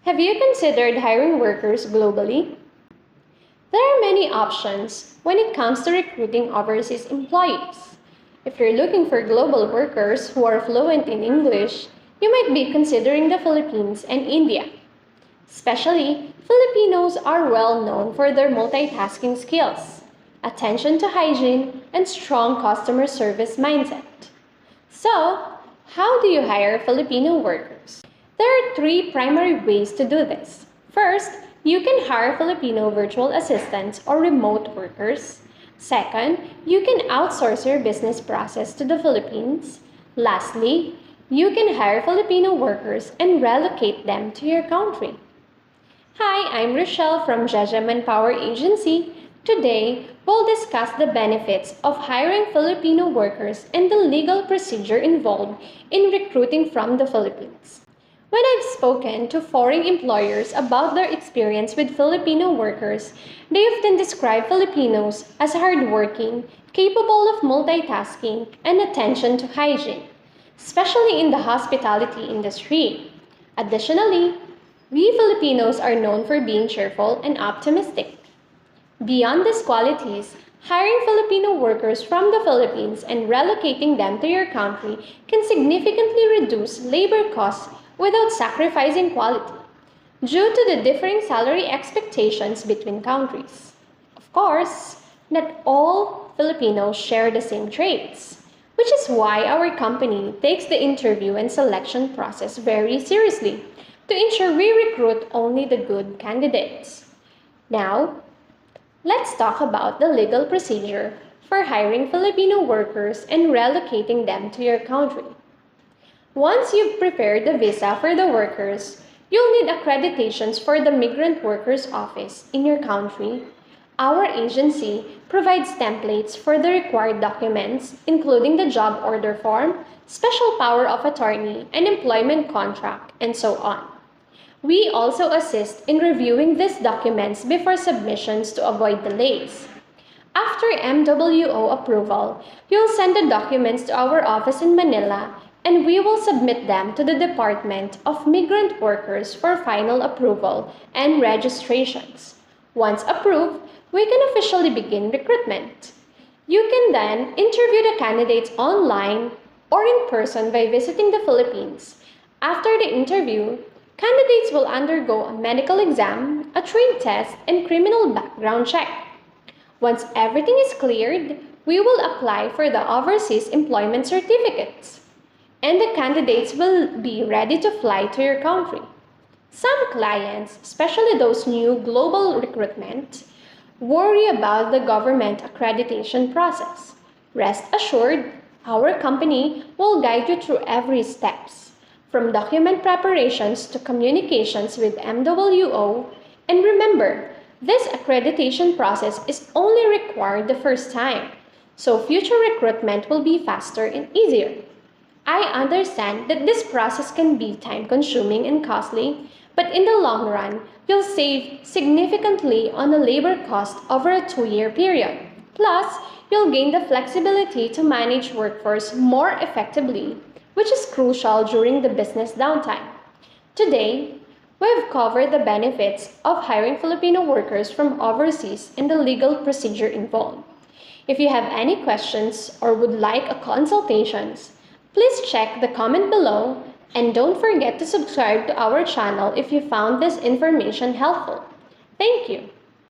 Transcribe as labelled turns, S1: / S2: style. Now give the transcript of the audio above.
S1: Have you considered hiring workers globally? There are many options when it comes to recruiting overseas employees. If you're looking for global workers who are fluent in English, you might be considering the Philippines and India. Especially, Filipinos are well known for their multitasking skills, attention to hygiene, and strong customer service mindset. So, how do you hire Filipino workers? There are three primary ways to do this. First, you can hire Filipino virtual assistants or remote workers. Second, you can outsource your business process to the Philippines. Lastly, you can hire Filipino workers and relocate them to your country. Hi, I'm Rochelle from Jezem Manpower Agency. Today, we'll discuss the benefits of hiring Filipino workers and the legal procedure involved in recruiting from the Philippines. When I've spoken to foreign employers about their experience with Filipino workers, they often describe Filipinos as hardworking, capable of multitasking, and attention to hygiene, especially in the hospitality industry. Additionally, we Filipinos are known for being cheerful and optimistic. Beyond these qualities, hiring Filipino workers from the Philippines and relocating them to your country can significantly reduce labor costs without sacrificing quality, due to the differing salary expectations between countries. Of course, not all Filipinos share the same traits, which is why our company takes the interview and selection process very seriously to ensure we recruit only the good candidates. Now, let's talk about the legal procedure for hiring Filipino workers and relocating them to your country. Once you've prepared the visa for the workers, you'll need accreditations for the Migrant Workers Office in your country. Our agency provides templates for the required documents, including the job order form, special power of attorney, and employment contract, and so on. We also assist in reviewing these documents before submissions to avoid delays. After MWO approval, you'll send the documents to our office in Manila, and we will submit them to the Department of Migrant Workers for final approval and registrations. Once approved, we can officially begin recruitment. You can then interview the candidates online or in person by visiting the Philippines. After the interview, candidates will undergo a medical exam, a trade test, and criminal background check. Once everything is cleared, we will apply for the overseas employment certificates, and the candidates will be ready to fly to your country. Some clients, especially those new global recruitment, worry about the government accreditation process. Rest assured, our company will guide you through every steps, from document preparations to communications with MWO. And remember, this accreditation process is only required the first time, so future recruitment will be faster and easier. I understand that this process can be time-consuming and costly, but in the long run, you'll save significantly on the labor cost over a 2-year period. Plus, you'll gain the flexibility to manage workforce more effectively, which is crucial during the business downtime. Today, we've covered the benefits of hiring Filipino workers from overseas and the legal procedure involved. If you have any questions or would like a consultation, please check the comment below, and don't forget to subscribe to our channel if you found this information helpful. Thank you.